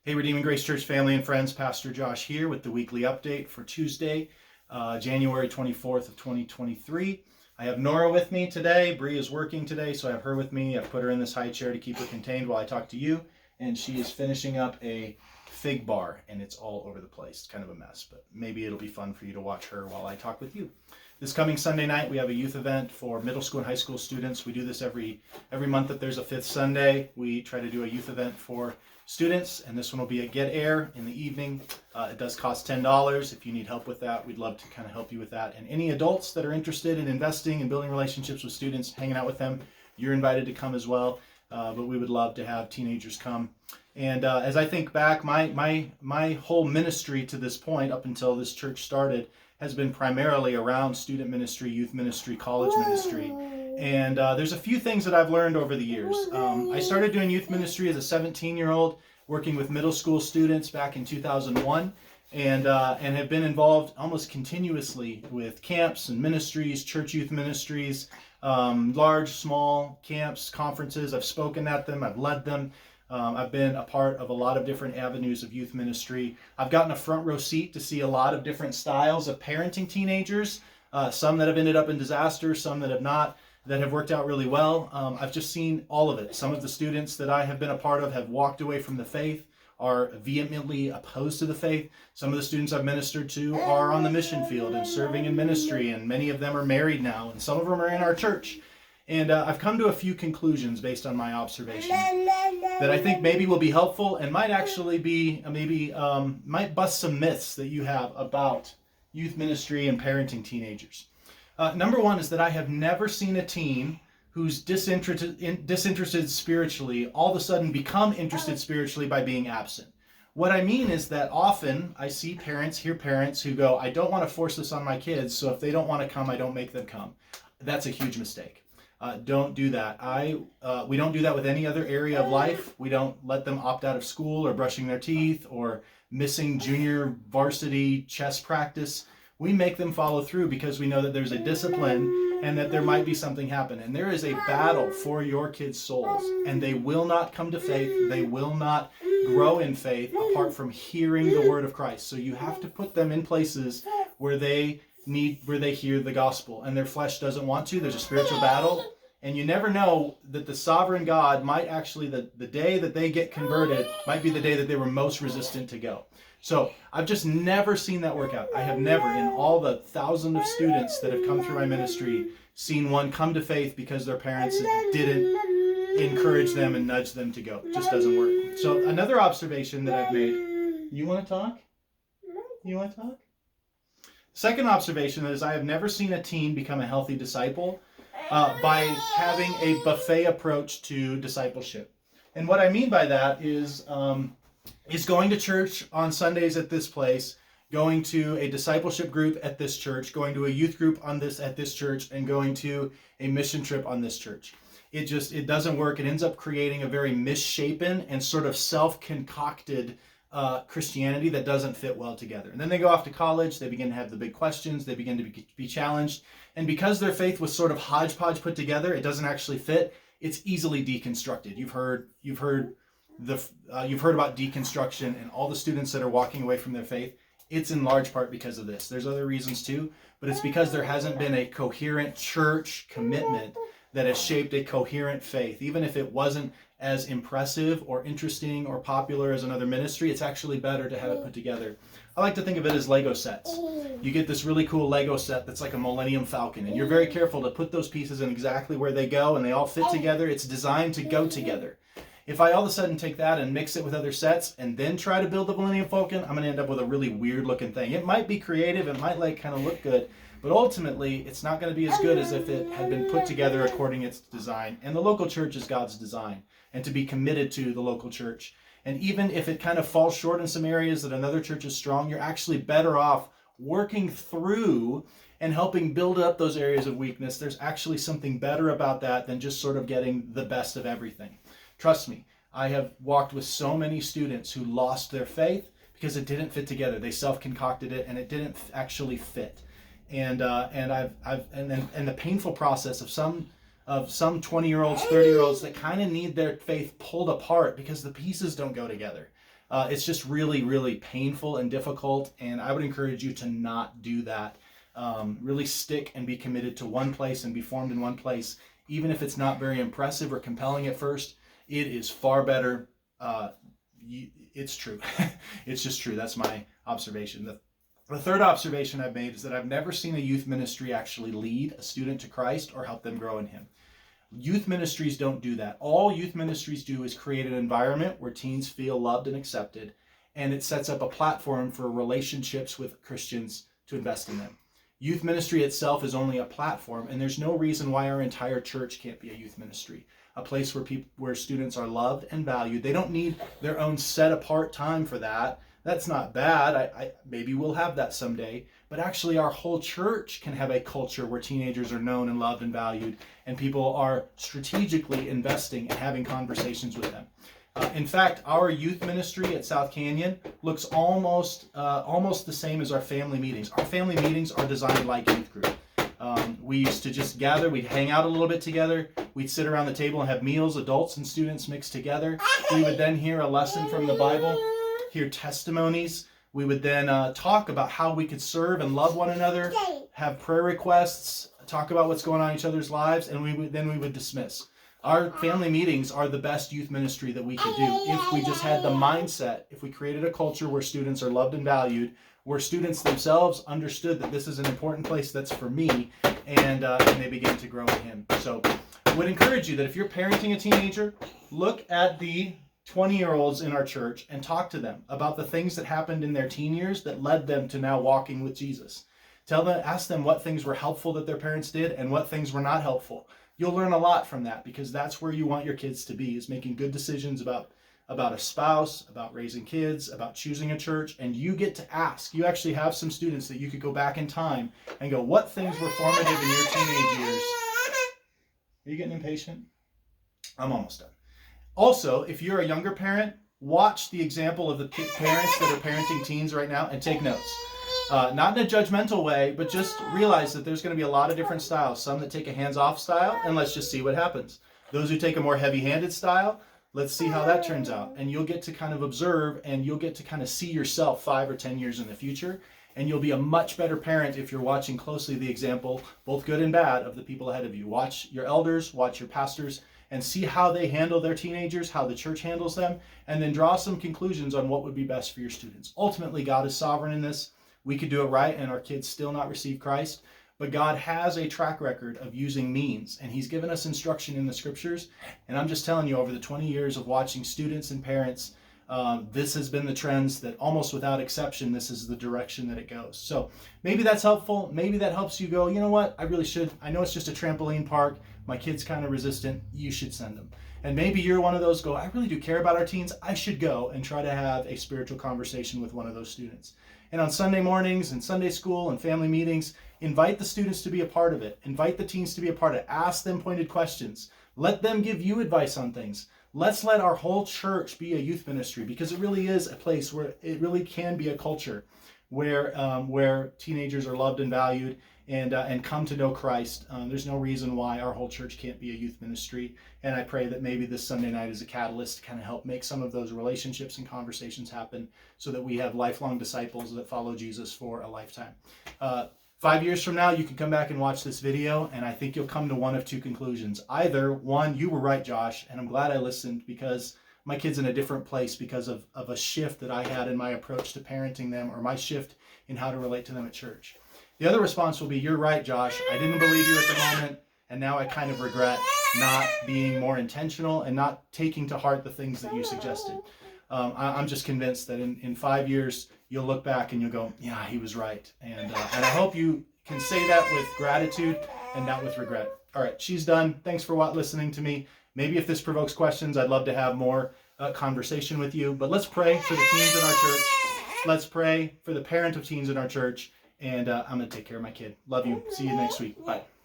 Hey, Redeeming Grace Church family and friends, Pastor Josh here with the weekly update for Tuesday, January 24th of 2023. I have Nora with me today. Bree is working today, so I have her with me. I've put her in this high chair to keep her contained while I talk to you, and she is finishing up a fig bar, and it's all over the place. It's kind of a mess, but maybe it'll be fun for you to watch her while I talk with you. This coming Sunday night, we have a youth event for middle school and high school students. We do this every month that there's a fifth Sunday. We try to do a youth event for students, and this one will be at Get Air in the evening. It does cost $10. If you need help with that, we'd love to kind of help you with that. And any adults that are interested in investing and building relationships with students, hanging out with them, you're invited to come as well. But we would love to have teenagers come. And as I think back, my whole ministry to this point, up until this church started, has been primarily around student ministry, youth ministry, college ministry. And there's a few things that I've learned over the years. I started doing youth ministry as a 17-year-old, working with middle school students back in 2001, and have been involved almost continuously with camps and ministries, church youth ministries, large, small camps, conferences. I've spoken at them, I've led them. I've been a part of a lot of different avenues of youth ministry. I've gotten a front row seat to see a lot of different styles of parenting teenagers, some that have ended up in disaster, some that have not, that have worked out really well. I've just seen all of it. Some of the students that I have been a part of have walked away from the faith, are vehemently opposed to the faith. Some of the students I've ministered to are on the mission field and serving in ministry, and many of them are married now, and some of them are in our church. And I've come to a few conclusions based on my observation that I think maybe will be helpful and might actually be, might bust some myths that you have about youth ministry and parenting teenagers. Number one is that I have never seen a teen who's disinterested spiritually all of a sudden become interested spiritually by being absent. What I mean is that often I see hear parents who go, I don't want to force this on my kids, so if they don't want to come, I don't make them come. That's a huge mistake. Don't do that. We don't do that with any other area of life. We don't let them opt out of school or brushing their teeth or missing junior varsity chess practice. We make them follow through because we know that there's a discipline and that there might be something happen. And there is a battle for your kids' souls, and they will not come to faith. They will not grow in faith apart from hearing the word of Christ. So you have to put them in places where they hear the gospel, and their flesh doesn't want to. There's a spiritual battle, and you never know that the sovereign God might actually, the day that they get converted might be the day that they were most resistant to go. So I've just never seen that work out. I have never, in all the thousands of students that have come through my ministry, seen one come to faith because their parents didn't encourage them and nudge them to go. It just doesn't work. So another observation that I've made, you want to talk? You want to talk? Second observation is I have never seen a teen become a healthy disciple by having a buffet approach to discipleship. And what I mean by that is going to church on Sundays at this place, going to a discipleship group at this church, going to a youth group at this church, and going to a mission trip on this church. It doesn't work. It ends up creating a very misshapen and sort of self-concocted Christianity that doesn't fit well together. And then they go off to college, they begin to have the big questions, they begin to be challenged. And because their faith was sort of hodgepodge put together, it doesn't actually fit. It's easily deconstructed. You've heard about deconstruction and all the students that are walking away from their faith. It's in large part because of this. There's other reasons too, but it's because there hasn't been a coherent church commitment that has shaped a coherent faith. Even if it wasn't as impressive or interesting or popular as another ministry, it's actually better to have it put together. I like to think of it as Lego sets. You get this really cool Lego set that's like a Millennium Falcon, and you're very careful to put those pieces in exactly where they go, and they all fit together. It's designed to go together. If I all of a sudden take that and mix it with other sets and then try to build the Millennium Falcon, I'm going to end up with a really weird looking thing. It might be creative, it might like kind of look good, but ultimately it's not going to be as good as if it had been put together according to its design. And the local church is God's design, and to be committed to the local church. And even if it kind of falls short in some areas that another church is strong, you're actually better off working through and helping build up those areas of weakness. There's actually something better about that than just sort of getting the best of everything. Trust me, I have walked with so many students who lost their faith because it didn't fit together. They self-concocted it and it didn't actually fit. And the painful process of some 20-year-olds, 30-year-olds that kind of need their faith pulled apart because the pieces don't go together. It's just really, really painful and difficult, and I would encourage you to not do that. Really stick and be committed to one place and be formed in one place. Even if it's not very impressive or compelling at first, it is far better. It's true. It's just true. That's my observation. The third observation I've made is that I've never seen a youth ministry actually lead a student to Christ or help them grow in Him. Youth ministries don't do that. All youth ministries do is create an environment where teens feel loved and accepted, and it sets up a platform for relationships with Christians to invest in them. Youth ministry itself is only a platform, and there's no reason why our entire church can't be a youth ministry, a place where students are loved and valued. They don't need their own set apart time for that. That's not bad. Maybe we'll have that someday. But actually, our whole church can have a culture where teenagers are known and loved and valued, and people are strategically investing and having conversations with them. In fact, our youth ministry at South Canyon looks almost the same as our family meetings. Our family meetings are designed like youth group. We used to just gather, we'd hang out a little bit together, we'd sit around the table and have meals, adults and students mixed together. We would then hear a lesson from the Bible, hear testimonies. We would then talk about how we could serve and love one another, have prayer requests, talk about what's going on in each other's lives, and we would dismiss. Our family meetings are the best youth ministry that we could do if we just had the mindset, if we created a culture where students are loved and valued, where students themselves understood that this is an important place that's for me, and they begin to grow in Him. So I would encourage you that if you're parenting a teenager, look at the 20-year-olds in our church and talk to them about the things that happened in their teen years that led them to now walking with Jesus. Ask them what things were helpful that their parents did and what things were not helpful. You'll learn a lot from that, because that's where you want your kids to be, is making good decisions about a spouse, about raising kids, about choosing a church, and you get to ask. You actually have some students that you could go back in time and go, what things were formative in your teenage years? Are you getting impatient? I'm almost done. Also, if you're a younger parent, watch the example of the parents that are parenting teens right now and take notes. Not in a judgmental way, but just realize that there's going to be a lot of different styles. Some that take a hands-off style, and let's just see what happens. Those who take a more heavy-handed style, let's see how that turns out. And you'll get to kind of observe, and you'll get to kind of see yourself 5 or 10 years in the future. And you'll be a much better parent if you're watching closely the example, both good and bad, of the people ahead of you. Watch your elders, watch your pastors, and see how they handle their teenagers, how the church handles them, and then draw some conclusions on what would be best for your students. Ultimately, God is sovereign in this. We could do it right and our kids still not receive Christ, but God has a track record of using means, and He's given us instruction in the scriptures. And I'm just telling you, over the 20 years of watching students and parents, this has been the trends that almost without exception, this is the direction that it goes. So maybe that's helpful. Maybe that helps you go, you know what, I really should. I know it's just a trampoline park. My kid's kind of resistant. You should send them. And maybe you're one of those go, I really do care about our teens. I should go and try to have a spiritual conversation with one of those students. And on Sunday mornings and Sunday school and family meetings, invite the students to be a part of it. Invite the teens to be a part of it. Ask them pointed questions. Let them give you advice on things. Let's let our whole church be a youth ministry, because it really is a place where it really can be a culture where teenagers are loved and valued and come to know Christ. There's no reason why our whole church can't be a youth ministry. And I pray that maybe this Sunday night is a catalyst to kind of help make some of those relationships and conversations happen so that we have lifelong disciples that follow Jesus for a lifetime. 5 years from now, you can come back and watch this video, and I think you'll come to one of two conclusions. Either, one, you were right, Josh, and I'm glad I listened, because my kid's in a different place because of a shift that I had in my approach to parenting them, or my shift in how to relate to them at church. The other response will be, you're right, Josh, I didn't believe you at the moment, and now I kind of regret not being more intentional and not taking to heart the things that you suggested. I'm just convinced that in 5 years, you'll look back and you'll go, yeah, he was right. And I hope you can say that with gratitude and not with regret. All right, she's done. Thanks for listening to me. Maybe if this provokes questions, I'd love to have more conversation with you. But let's pray for the teens in our church. Let's pray for the parent of teens in our church. And I'm going to take care of my kid. Love you. See you next week. Bye.